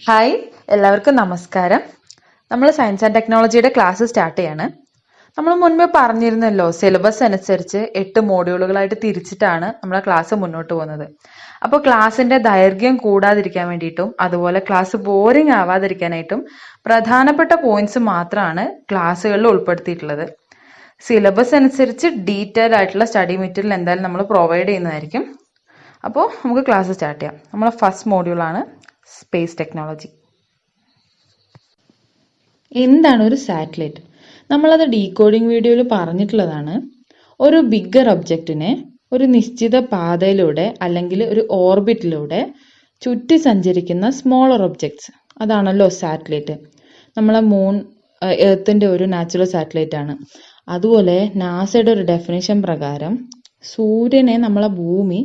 Hi, എല്ലാവർക്കും നമസ്കാരം. നമ്മൾ സയൻസ് ആൻഡ് ടെക്നോളജിയുടെ ക്ലാസ് സ്റ്റാർട്ട് ചെയ്യാണ്. നമ്മൾ മുൻപേ പറഞ്ഞിരുന്നല്ലോ, സിലബസ് അനുസരിച്ച് 8 മോഡ്യൂളുകളായിട്ട് തിരിച്ചിട്ടാണ് നമ്മളെ ക്ലാസ് മുന്നോട്ട് പോകുന്നത്. അപ്പോൾ ക്ലാസ്സിന്റെ ദൈർഘ്യം കൂടാതിരിക്കാൻ വേണ്ടിയിട്ടും അതുപോലെ ക്ലാസ് ബോറിംഗ് ആവാതിരിക്കാനായിട്ടും പ്രധാനപ്പെട്ട പോയിന്റ്സ് മാത്രമാണ് ക്ലാസ്സുകളിൽ ഉൾപ്പെടുത്തിയിട്ടുള്ളത്. സിലബസ് അനുസരിച്ച് ഡീറ്റെയിൽ ആയിട്ടുള്ള സ്റ്റഡി മെറ്റീരിയൽ എന്തായാലും നമ്മൾ പ്രൊവൈഡ് ചെയ്യുന്നതായിരിക്കും. അപ്പോൾ നമുക്ക് ക്ലാസ് സ്റ്റാർട്ട് ചെയ്യാം. നമ്മളെ ഫസ്റ്റ് മോഡ്യൂളാണ് സ്പേസ് ടെക്നോളജി. എന്താണ് ഒരു സാറ്റലൈറ്റ്? നമ്മളത് ഡീകോഡിംഗ് വീഡിയോയിൽ പറഞ്ഞിട്ടുള്ളതാണ്. ഒരു ബിഗ്ഗർ ഒബ്ജക്റ്റിനെ ഒരു നിശ്ചിത പാതയിലൂടെ അല്ലെങ്കിൽ ഒരു ഓർബിറ്റിലൂടെ ചുറ്റി സഞ്ചരിക്കുന്ന സ്മോളർ ഒബ്ജക്ട്സ്, അതാണല്ലോ സാറ്റലൈറ്റ്. നമ്മളെ മൂൺ എർത്തിന്റെ ഒരു നാച്ചുറൽ സാറ്റലൈറ്റ് ആണ്. അതുപോലെ നാസയുടെ ഒരു ഡെഫിനേഷൻ പ്രകാരം സൂര്യനെ നമ്മളെ ഭൂമി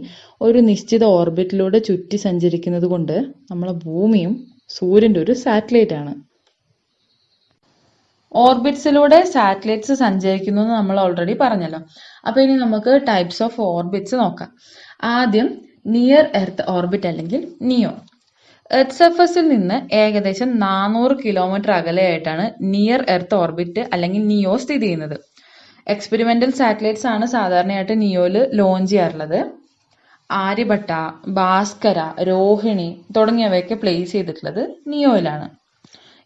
ഒരു നിശ്ചിത ഓർബിറ്റിലൂടെ ചുറ്റി സഞ്ചരിക്കുന്നത് കൊണ്ട് നമ്മളെ ഭൂമിയും സൂര്യന്റെ ഒരു സാറ്റലൈറ്റ് ആണ്. ഓർബിറ്റ്സിലൂടെ സാറ്റലൈറ്റ്സ് സഞ്ചരിക്കുന്നു എന്ന് നമ്മൾ ഓൾറെഡി പറഞ്ഞല്ലോ. അപ്പൊ ഇനി നമുക്ക് ടൈപ്സ് ഓഫ് ഓർബിറ്റ്സ് നോക്കാം. ആദ്യം നിയർ എർത്ത് ഓർബിറ്റ് അല്ലെങ്കിൽ നിയോ. എർത്ത് സർഫസിൽ നിന്ന് ഏകദേശം 400 കിലോമീറ്റർ അകലെയായിട്ടാണ് നിയർ എർത്ത് ഓർബിറ്റ് അല്ലെങ്കിൽ നിയോ സ്ഥിതി ചെയ്യുന്നത്. എക്സ്പെരിമെന്റൽ സാറ്റലൈറ്റ്സ് ആണ് സാധാരണയായിട്ട് നിയോയില് ലോഞ്ച് ചെയ്യാറുള്ളത്. ആര്യഭട്ട, ഭാസ്കര, രോഹിണി തുടങ്ങിയവയൊക്കെ പ്ലേസ് ചെയ്തിട്ടുള്ളത് നിയോയിലാണ്.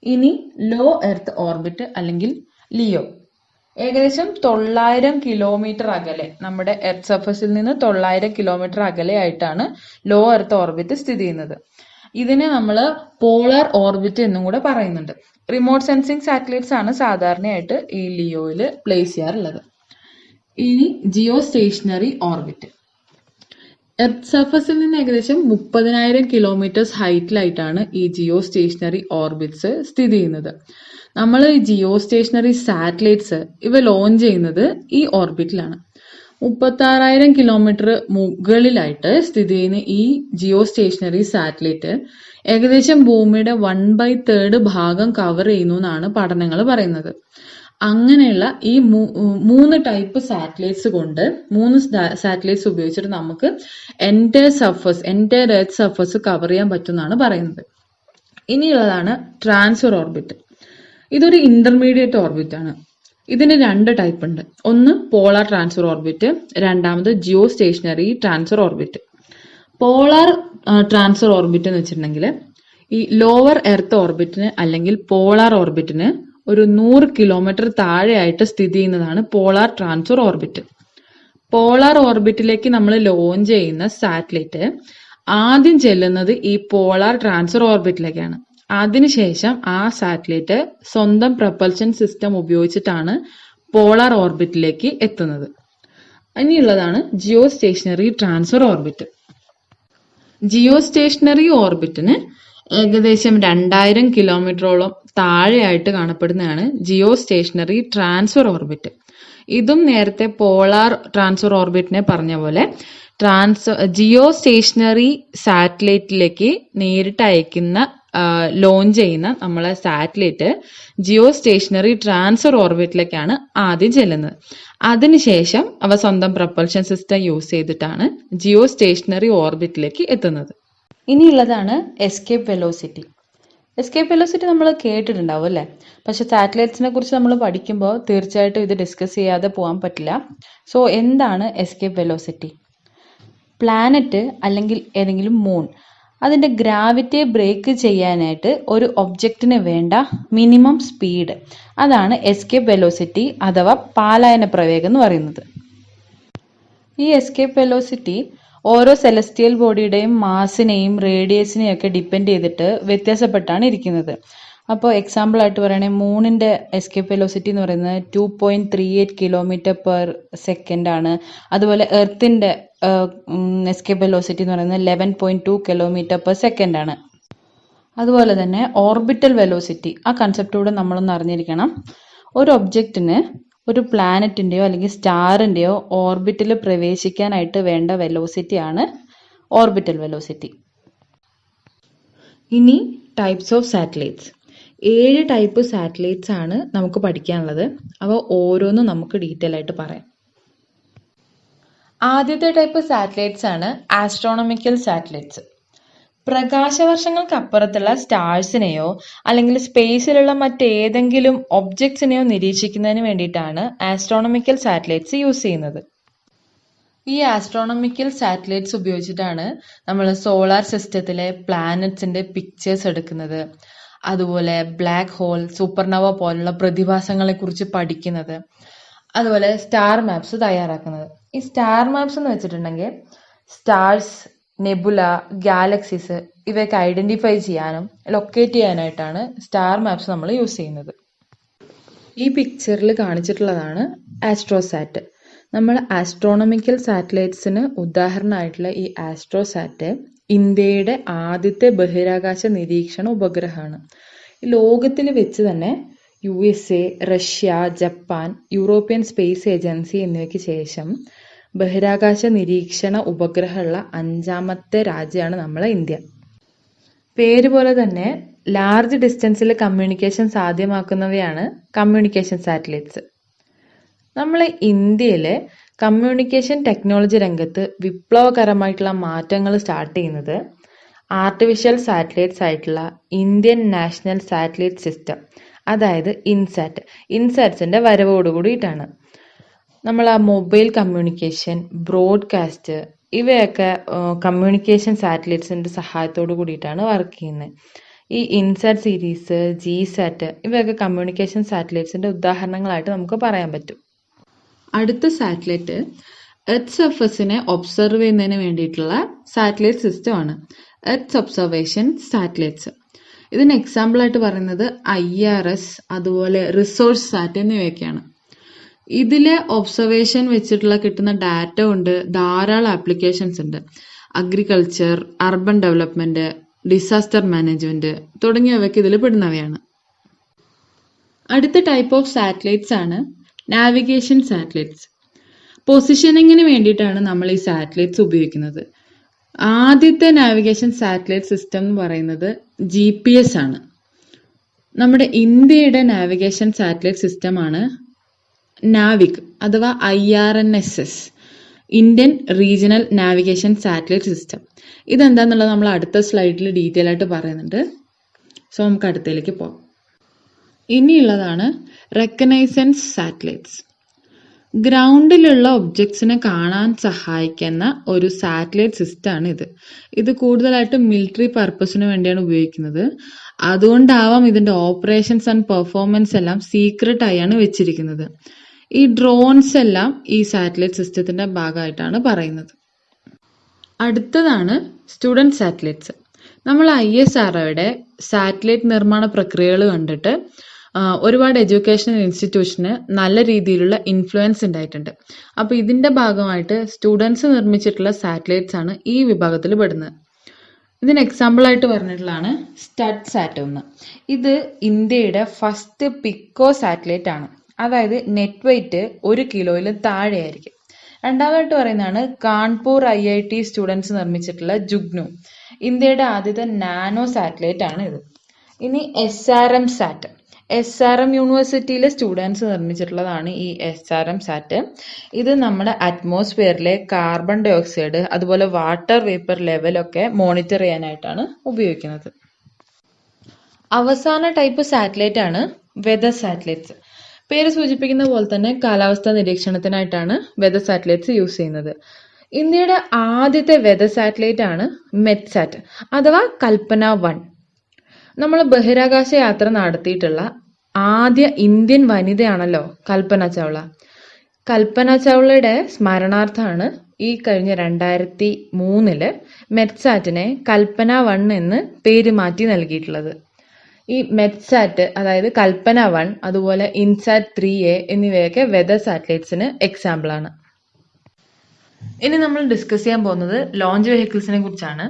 ഇനി ലോ എർത്ത് ഓർബിറ്റ് അല്ലെങ്കിൽ ലിയോ. ഏകദേശം 900 കിലോമീറ്റർ അകലെ, നമ്മുടെ എർത്ത് സർഫസിൽ നിന്ന് 900 കിലോമീറ്റർ അകലെ ആയിട്ടാണ് ലോ എർത്ത് ഓർബിറ്റ് സ്ഥിതി ചെയ്യുന്നത്. ഇതിനെ നമ്മൾ പോളാർ ഓർബിറ്റ് എന്നും കൂടെ പറയുന്നുണ്ട്. റിമോട്ട് സെൻസിങ് സാറ്റലൈറ്റ്സ് ആണ് സാധാരണയായിട്ട് ഈ ലിയോയിൽ പ്ലേസ് ചെയ്യാറുള്ളത്. ഇനി ജിയോ സ്റ്റേഷനറി ഓർബിറ്റ്. എർത്ത് സർഫസിൽ നിന്ന് ഏകദേശം 30,000 കിലോമീറ്റേഴ്സ് ഹൈറ്റിലായിട്ടാണ് ഈ ജിയോ സ്റ്റേഷനറി ഓർബിറ്റ്സ് സ്ഥിതി ചെയ്യുന്നത്. നമ്മൾ ഈ ജിയോ സ്റ്റേഷനറി സാറ്റലൈറ്റ്സ് ഇവ ലോഞ്ച് ചെയ്യുന്നത് ഈ ഓർബിറ്റിലാണ്. 36,000 കിലോമീറ്റർ മുകളിലായിട്ട് സ്ഥിതി ചെയ്യുന്ന ഈ ജിയോ സ്റ്റേഷനറി സാറ്റലൈറ്റ് ഏകദേശം ഭൂമിയുടെ 1/3 ഭാഗം കവർ ചെയ്യുന്നു എന്നാണ് പഠനങ്ങൾ പറയുന്നത്. അങ്ങനെയുള്ള ഈ 3 ടൈപ്പ് സാറ്റലൈറ്റ്സ് കൊണ്ട് 3 സാറ്റലൈറ്റ്സ് ഉപയോഗിച്ചിട്ട് നമുക്ക് എൻറ്റയർ എർത്ത് സർഫസ് കവർ ചെയ്യാൻ പറ്റുമെന്നാണ് പറയുന്നത്. ഇനിയുള്ളതാണ് ട്രാൻസ്ഫർ ഓർബിറ്റ്. ഇതൊരു ഇന്റർമീഡിയറ്റ് ഓർബിറ്റ് ആണ്. ഇതിന് 2 ടൈപ്പ് ഉണ്ട്. ഒന്ന് പോളാർ ട്രാൻസ്ഫർ ഓർബിറ്റ്, രണ്ടാമത് geostationary transfer orbit. Polar transfer orbit എന്ന് വെച്ചിട്ടുണ്ടെങ്കിൽ ഈ ലോവർ എർത്ത് ഓർബിറ്റിന് അല്ലെങ്കിൽ പോളാർ ഓർബിറ്റിന് ഒരു 100 കിലോമീറ്റർ താഴെയായിട്ട് സ്ഥിതി ചെയ്യുന്നതാണ് പോളാർ ട്രാൻസ്ഫർ ഓർബിറ്റ്. പോളാർ ഓർബിറ്റിലേക്ക് നമ്മൾ ലോഞ്ച് ചെയ്യുന്ന സാറ്റലൈറ്റ് ആദ്യം ചെല്ലുന്നത് ഈ പോളാർ ട്രാൻസ്ഫർ ഓർബിറ്റിലേക്കാണ്. അതിനുശേഷം ആ സാറ്റലൈറ്റ് സ്വന്തം പ്രൊപ്പൽഷൻ സിസ്റ്റം ഉപയോഗിച്ചിട്ടാണ് പോളാർ ഓർബിറ്റിലേക്ക് എത്തുന്നത്. ഇനിയുള്ളതാണ് geostationary transfer orbit. Geostationary ഓർബിറ്റിന് ഏകദേശം 2000 കിലോമീറ്ററോളം താഴെയായിട്ട് കാണപ്പെടുന്നതാണ് ജിയോ സ്റ്റേഷനറി ട്രാൻസ്ഫർ ഓർബിറ്റ്. ഇതും നേരത്തെ പോളാർ ട്രാൻസ്ഫർ ഓർബിറ്റിനെ പറഞ്ഞ പോലെ ജിയോ സ്റ്റേഷനറി സാറ്റലൈറ്റിലേക്ക് നേരിട്ട് അയക്കുന്ന ലോഞ്ച് ചെയ്യുന്ന നമ്മളെ സാറ്റലൈറ്റ് ജിയോ സ്റ്റേഷനറി ട്രാൻസ്ഫർ ഓർബിറ്റിലേക്കാണ് ആദ്യം ചെല്ലുന്നത്. അതിനുശേഷം അവ സ്വന്തം പ്രൊപ്പൽഷൻ സിസ്റ്റം യൂസ് ചെയ്തിട്ടാണ് ജിയോ സ്റ്റേഷനറി ഓർബിറ്റിലേക്ക് എത്തുന്നത്. ഇനിയുള്ളതാണ് എസ്കേപ്പ് വെലോസിറ്റി. എസ്കേപ്പ് വെലോസിറ്റി നമ്മൾ കേട്ടിട്ടുണ്ടാവും അല്ലേ? പക്ഷെ സാറ്റലൈറ്റ്സിനെ കുറിച്ച് നമ്മൾ പഠിക്കുമ്പോൾ തീർച്ചയായിട്ടും ഇത് ഡിസ്കസ് ചെയ്യാതെ പോകാൻ പറ്റില്ല. സോ എന്താണ് എസ്കേപ്പ് വെലോസിറ്റി? പ്ലാനറ്റ് അല്ലെങ്കിൽ ഏതെങ്കിലും മൂൺ അതിൻ്റെ ഗ്രാവിറ്റിയെ ബ്രേക്ക് ചെയ്യാനായിട്ട് ഒരു ഒബ്ജക്റ്റിന് വേണ്ട മിനിമം സ്പീഡ്, അതാണ് എസ്കേപ്പ് വെലോസിറ്റി അഥവാ പാലായന പ്രവേഗം എന്ന് പറയുന്നത്. ഈ എസ്കേപ്പ് വെലോസിറ്റി ഓരോ സെലസ്റ്റിയൽ ബോഡിയുടെയും മാസിനെയും റേഡിയസിനെയും ഒക്കെ ഡിപ്പെൻഡ് ചെയ്തിട്ട് വ്യത്യാസപ്പെട്ടാണ് ഇരിക്കുന്നത്. അപ്പോൾ എക്സാമ്പിൾ ആയിട്ട് പറയുകയാണെങ്കിൽ മൂണിൻ്റെ എസ്കേപ്പ് വെലോസിറ്റി എന്ന് പറയുന്നത് 2.38 km/s ആണ്. അതുപോലെ എർത്തിൻ്റെ എസ്കേപ്പ് വെലോസിറ്റി എന്ന് പറയുന്നത് 11.2 km/s ആണ്. അതുപോലെ തന്നെ ഓർബിറ്റൽ വെലോസിറ്റി, ആ കൺസെപ്റ്റൂടെ നമ്മളൊന്ന് അറിഞ്ഞിരിക്കണം. ഒരു ഒബ്ജക്റ്റിന് ഒരു പ്ലാനറ്റിൻ്റെയോ അല്ലെങ്കിൽ സ്റ്റാറിൻ്റെയോ ഓർബിറ്റിൽ പ്രവേശിക്കാനായിട്ട് വേണ്ട വെലോസിറ്റി ആണ് ഓർബിറ്റൽ വെലോസിറ്റി. ഇനി types of satellites. 7 type satellites ആണ് നമുക്ക് പഠിക്കാനുള്ളത്. അവ ഓരോന്നും നമുക്ക് ഡീറ്റെയിൽ ആയിട്ട് പറയാം. ആദ്യത്തെ ടൈപ്പ് സാറ്റലൈറ്റ്സ് ആണ് ആസ്ട്രോണമിക്കൽ സാറ്റലൈറ്റ്സ്. പ്രകാശവർഷങ്ങൾക്കപ്പുറത്തുള്ള സ്റ്റാർസിനെയോ അല്ലെങ്കിൽ സ്പേസിലുള്ള മറ്റേതെങ്കിലും ഒബ്ജക്ട്സിനെയോ നിരീക്ഷിക്കുന്നതിന് വേണ്ടിയിട്ടാണ് ആസ്ട്രോണമിക്കൽ സാറ്റലൈറ്റ്സ് യൂസ് ചെയ്യുന്നത്. ഈ ആസ്ട്രോണമിക്കൽ സാറ്റലൈറ്റ്സ് ഉപയോഗിച്ചിട്ടാണ് നമ്മൾ സോളാർ സിസ്റ്റത്തിലെ പ്ലാനറ്റ്സിന്റെ പിക്ചേഴ്സ് എടുക്കുന്നത്, അതുപോലെ ബ്ലാക്ക് ഹോൾ, സൂപ്പർനോവ പോലുള്ള പ്രതിഭാസങ്ങളെ കുറിച്ച് പഠിക്കുന്നത്, അതുപോലെ സ്റ്റാർ മാപ്സ് തയ്യാറാക്കുന്നത്. ഈ സ്റ്റാർ മാപ്സ് എന്ന് വെച്ചിട്ടുണ്ടെങ്കിൽ സ്റ്റാർസ്, നെബുല, ഗാലക്സീസ് ഇവയൊക്കെ ഐഡന്റിഫൈ ചെയ്യാനും ലൊക്കേറ്റ് ചെയ്യാനായിട്ടാണ് സ്റ്റാർ മാപ്സ് നമ്മൾ യൂസ് ചെയ്യുന്നത്. ഈ പിക്ചറിൽ കാണിച്ചിട്ടുള്ളതാണ് ആസ്ട്രോസാറ്റ്. നമ്മൾ ആസ്ട്രോണമിക്കൽ സാറ്റലൈറ്റ്സിന് ഉദാഹരണമായിട്ടുള്ള ഈ ആസ്ട്രോസാറ്റ് ഇന്ത്യയുടെ ആദ്യത്തെ ബഹിരാകാശ നിരീക്ഷണ ഉപഗ്രഹമാണ്. ലോകത്തിൽ വെച്ച് തന്നെ USA, Russia, Japan, European space agency എന്നിവയ്ക്ക് ശേഷം ബഹിരാകാശ നിരീക്ഷണ ഉപഗ്രഹമുള്ള 5ാമത്തെ രാജ്യമാണ് നമ്മളെ ഇന്ത്യ. പേര് പോലെ തന്നെ ലാർജ് ഡിസ്റ്റൻസിൽ കമ്മ്യൂണിക്കേഷൻ സാധ്യമാക്കുന്നവയാണ് കമ്മ്യൂണിക്കേഷൻ സാറ്റലൈറ്റ്സ്. നമ്മളെ ഇന്ത്യയിലെ കമ്മ്യൂണിക്കേഷൻ ടെക്നോളജി രംഗത്ത് വിപ്ലവകരമായിട്ടുള്ള മാറ്റങ്ങൾ സ്റ്റാർട്ട് ചെയ്യുന്നത് ആർട്ടിഫിഷ്യൽ സാറ്റലൈറ്റ്സ് ആയിട്ടുള്ള ഇന്ത്യൻ നാഷണൽ സാറ്റലൈറ്റ് സിസ്റ്റം, അതായത് ഇൻസാറ്റ്സിന്റെ വരവോടുകൂടിയിട്ടാണ്. നമ്മൾ ആ മൊബൈൽ കമ്മ്യൂണിക്കേഷൻ, ബ്രോഡ്കാസ്റ്റ് ഇവയൊക്കെ കമ്മ്യൂണിക്കേഷൻ സാറ്റലൈറ്റ്സിന്റെ സഹായത്തോടു കൂടിയിട്ടാണ് വർക്ക് ചെയ്യുന്നത്. ഈ ഇൻസാറ്റ് സീരീസ്, ജിസാറ്റ് ഇവയൊക്കെ കമ്മ്യൂണിക്കേഷൻ സാറ്റലൈറ്റ്സിന്റെ ഉദാഹരണങ്ങളായിട്ട് നമുക്ക് പറയാൻ പറ്റും. അടുത്ത സാറ്റലൈറ്റ് എർത്ത് സർഫസിനെ ഒബ്സർവ് ചെയ്യുന്നതിന് വേണ്ടിയിട്ടുള്ള സാറ്റലൈറ്റ് സിസ്റ്റമാണ് എർത്ത് ഒബ്സർവേഷൻ സാറ്റലൈറ്റ്സ്. ഇതിന് എക്സാമ്പിൾ ആയിട്ട് പറയുന്നത് IRS, അതുപോലെ റിസോഴ്സ് സാറ്റ് എന്നിവയൊക്കെയാണ്. ഇതിലെ ഒബ്സർവേഷൻ വെച്ചിട്ടുള്ള കിട്ടുന്ന ഡാറ്റ കൊണ്ട് ധാരാളം ആപ്ലിക്കേഷൻസ് ഉണ്ട്. Agriculture, urban development, disaster management തുടങ്ങിയവയൊക്കെ ഇതിൽ പെടുന്നവയാണ്. അടുത്ത ടൈപ്പ് ഓഫ് സാറ്റലൈറ്റ്സ് ആണ് നാവിഗേഷൻ സാറ്റലൈറ്റ്സ്. പൊസിഷനിങ്ങിന് വേണ്ടിയിട്ടാണ് നമ്മൾ ഈ സാറ്റലൈറ്റ്സ് ഉപയോഗിക്കുന്നത്. ആദ്യത്തെ നാവിഗേഷൻ സാറ്റലൈറ്റ് സിസ്റ്റം എന്ന് പറയുന്നത് GPS ആണ്. നമ്മുടെ ഇന്ത്യയുടെ നാവിഗേഷൻ സാറ്റലൈറ്റ് സിസ്റ്റമാണ് നാവിക് അഥവാ IRNSS, Indian regional navigation satellite system. ഇതെന്താന്നുള്ളത് നമ്മൾ അടുത്ത സ്ലൈഡിൽ ഡീറ്റെയിൽ ആയിട്ട് പറയുന്നുണ്ട്. സോ നമുക്ക് അടുത്തതിലേക്ക് പോകാം. ഇനിയുള്ളതാണ് റെക്കഗ്നൈസൻസ് സാറ്റലൈറ്റ്സ്. ഗ്രൗണ്ടിലുള്ള ഒബ്ജക്ട്സിനെ കാണാൻ സഹായിക്കുന്ന ഒരു സാറ്റലൈറ്റ് സിസ്റ്റമാണ് ഇത്. ഇത് കൂടുതലായിട്ട് മിലിറ്ററി പർപ്പസിന് വേണ്ടിയാണ് ഉപയോഗിക്കുന്നത്. അതുകൊണ്ടാവാം ഇതിന്റെ ഓപ്പറേഷൻസ് ആൻഡ് പെർഫോമൻസ് എല്ലാം സീക്രട്ട് ആയാണ് വെച്ചിരിക്കുന്നത്. ഈ ഡ്രോൺസ് എല്ലാം ഈ സാറ്റലൈറ്റ് സിസ്റ്റത്തിന്റെ ഭാഗമായിട്ടാണ് പറയുന്നത്. അടുത്തതാണ് സ്റ്റുഡന്റ് സാറ്റലൈറ്റ്സ്. നമ്മൾ ISROയുടെ സാറ്റലൈറ്റ് നിർമ്മാണ പ്രക്രിയകൾ കണ്ടിട്ട് ഒരുപാട് എഡ്യൂക്കേഷണൽ ഇൻസ്റ്റിറ്റ്യൂഷന് നല്ല രീതിയിലുള്ള ഇൻഫ്ലുവൻസ് ഉണ്ടായിട്ടുണ്ട്. അപ്പൊ ഇതിന്റെ ഭാഗമായിട്ട് സ്റ്റുഡൻസ് നിർമ്മിച്ചിട്ടുള്ള സാറ്റലൈറ്റ്സ് ആണ് ഈ വിഭാഗത്തിൽ പെടുന്നത്. ഇതിന് എക്സാമ്പിൾ ആയിട്ട് പറഞ്ഞിട്ടുള്ളതാണ് സ്റ്റഡ് സാറ്റ് 1. ഇത് ഇന്ത്യയുടെ ഫസ്റ്റ് പിക്കോ സാറ്റലൈറ്റ് ആണ്. അതായത് നെറ്റ് വെയിറ്റ് 1 കിലോയിൽ താഴെയായിരിക്കും. രണ്ടാമതായിട്ട് പറയുന്നതാണ് കാൺപൂർ IIT സ്റ്റുഡൻസ് നിർമ്മിച്ചിട്ടുള്ള ജുഗ്നു. ഇന്ത്യയുടെ ആദ്യത്തെ നാനോ സാറ്റലൈറ്റ് ആണ് ഇത്. ഇനി SRM സാറ്റ്. SRM യൂണിവേഴ്സിറ്റിയിലെ സ്റ്റുഡൻസ് നിർമ്മിച്ചിട്ടുള്ളതാണ് ഈ SRM സാറ്റ്. ഇത് നമ്മുടെ അറ്റ്മോസ്ഫിയറിലെ കാർബൺ ഡൈ ഓക്സൈഡ് അതുപോലെ വാട്ടർ വേപ്പർ ലെവലൊക്കെ മോണിറ്റർ ചെയ്യാനായിട്ടാണ് ഉപയോഗിക്കുന്നത്. അവസാന ടൈപ്പ് സാറ്റലൈറ്റ് ആണ് വെതർ സാറ്റലൈറ്റ്സ്. പേര് സൂചിപ്പിക്കുന്ന പോലെ തന്നെ കാലാവസ്ഥാ നിരീക്ഷണത്തിനായിട്ടാണ് വെതർ സാറ്റലൈറ്റ്സ് യൂസ് ചെയ്യുന്നത്. ഇന്ത്യയുടെ ആദ്യത്തെ വെതർ സാറ്റലൈറ്റ് ആണ് മെറ്റ്സാറ്റ് അഥവാ കൽപ്പന 1. നമ്മൾ ബഹിരാകാശ യാത്ര നടത്തിയിട്ടുള്ള ആദ്യ ഇന്ത്യൻ വനിതയാണല്ലോ കൽപ്പന ചൗള. കൽപ്പന ചൗളയുടെ സ്മരണാർത്ഥമാണ് ഈ കഴിഞ്ഞ 2003 മെറ്റ്സാറ്റിനെ കൽപ്പന 1 എന്ന് പേര് മാറ്റി നൽകിയിട്ടുള്ളത്. ഈ മെറ്റ്സാറ്റ് അതായത് കൽപ്പന 1 അതുപോലെ ഇൻസാറ്റ് 3A എന്നിവയൊക്കെ വെതർ സാറ്റലൈറ്റ്സിന് എക്സാമ്പിൾ ആണ്. ഇനി നമ്മൾ ഡിസ്കസ് ചെയ്യാൻ പോകുന്നത് ലോഞ്ച് വെഹിക്കിൾസിനെ കുറിച്ചാണ്.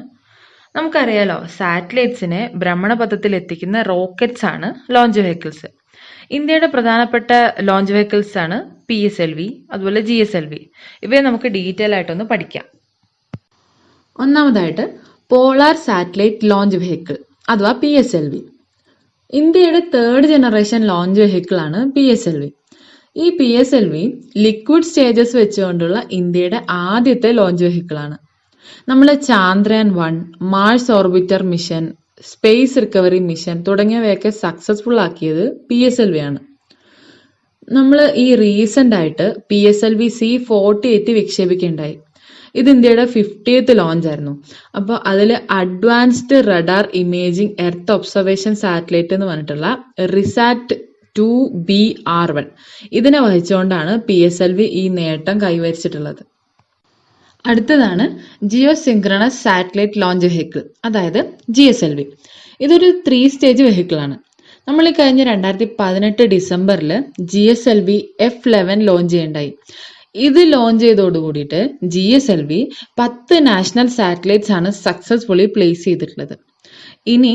നമുക്കറിയാലോ, സാറ്റലൈറ്റ്സിനെ ഭ്രമണപഥത്തിൽ എത്തിക്കുന്ന റോക്കറ്റ്സ് ആണ് ലോഞ്ച് വെഹിക്കിൾസ്. ഇന്ത്യയുടെ പ്രധാനപ്പെട്ട ലോഞ്ച് വെഹിക്കിൾസ് ആണ് PSLV അതുപോലെ GSLV. ഇവയെ നമുക്ക് ഡീറ്റെയിൽ ആയിട്ടൊന്ന് പഠിക്കാം. ഒന്നാമതായിട്ട് പോളാർ സാറ്റലൈറ്റ് ലോഞ്ച് വെഹിക്കിൾ അഥവാ PSLV. ഇന്ത്യയുടെ 3rd ജനറേഷൻ ലോഞ്ച് വെഹിക്കിൾ ആണ് PSLV. ഈ PSLV ലിക്വിഡ് സ്റ്റേജസ് വെച്ചുകൊണ്ടുള്ള ഇന്ത്യയുടെ ആദ്യത്തെ ലോഞ്ച് വെഹിക്കിൾ ആണ്. നമ്മൾ Chandrayaan one, Mars orbiter mission, space recovery mission തുടങ്ങിയവയൊക്കെ സക്സസ്ഫുൾ ആക്കിയത് PSLV ആണ്. നമ്മൾ ഈ റീസെന്റ് ആയിട്ട് PSLV C-48 വിക്ഷേപിക്കുകയുണ്ടായി. ഇത് ഇന്ത്യയുടെ 50th ലോഞ്ച് ആയിരുന്നു. അപ്പോൾ അതിൽ advanced radar imaging earth observation satellite എന്ന് പറഞ്ഞിട്ടുള്ള റിസാറ്റ് 2BR1 ഇതിനെ വഹിച്ചുകൊണ്ടാണ് PSLV ഈ നേട്ടം കൈവരിച്ചിട്ടുള്ളത്. അടുത്തതാണ് geosynchronous satellite launch vehicle, അതായത് GSLV. ഇതൊരു 3 സ്റ്റേജ് വെഹിക്കിൾ ആണ്. നമ്മൾ ഈ കഴിഞ്ഞ 2018 ഡിസംബറിൽ GSLV F11 ലോഞ്ച് ചെയ്യണ്ടായി. ഇത് ലോഞ്ച് ചെയ്തോട് കൂടിയിട്ട് GSLV 10 നാഷണൽ സാറ്റലൈറ്റ്സ് ആണ് സക്സസ്ഫുള്ളി പ്ലേസ് ചെയ്തിട്ടുള്ളത്. ഇനി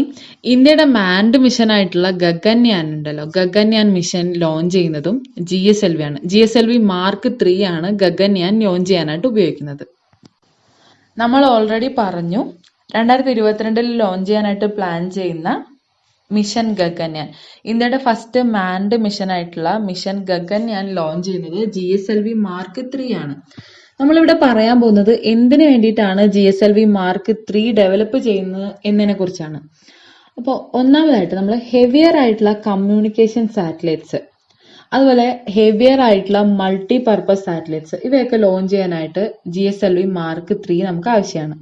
ഇന്ത്യയുടെ മാൻഡ് മിഷൻ ആയിട്ടുള്ള ഗഗൻയാൻ ഉണ്ടല്ലോ, ഗഗൻയാൻ മിഷൻ ലോഞ്ച് ചെയ്യുന്നതും GSLV ആണ്. GSLV Mark 3 ആണ് ഗഗൻയാൻ ലോഞ്ച് ചെയ്യാനായിട്ട് ഉപയോഗിക്കുന്നത്. നമ്മൾ ഓൾറെഡി പറഞ്ഞു 2022 ലോഞ്ച് ചെയ്യാനായിട്ട് പ്ലാൻ ചെയ്യുന്ന മിഷൻ ഗഗൻയാൻ, ഇന്ത്യയുടെ ഫസ്റ്റ് മാൻഡ് മിഷൻ ആയിട്ടുള്ള മിഷൻ ഗഗൻയാൻ ലോഞ്ച് ചെയ്യുന്നത് GSLV Mark 3 ആണ്. നമ്മളിവിടെ പറയാൻ പോകുന്നത് എന്തിനു വേണ്ടിയിട്ടാണ് GSLV Mark 3 ഡെവലപ്പ് ചെയ്യുന്നത് എന്നതിനെ കുറിച്ചാണ്. അപ്പോൾ ഒന്നാമതായിട്ട് നമ്മൾ ഹെവിയർ ആയിട്ടുള്ള കമ്മ്യൂണിക്കേഷൻ സാറ്റലൈറ്റ്സ്, അതുപോലെ ഹെവിയർ ആയിട്ടുള്ള മൾട്ടി പർപ്പസ് സാറ്റലൈറ്റ്സ് ഇവയൊക്കെ ലോഞ്ച് ചെയ്യാനായിട്ട് GSLV Mark 3 നമുക്ക് ആവശ്യമാണ്.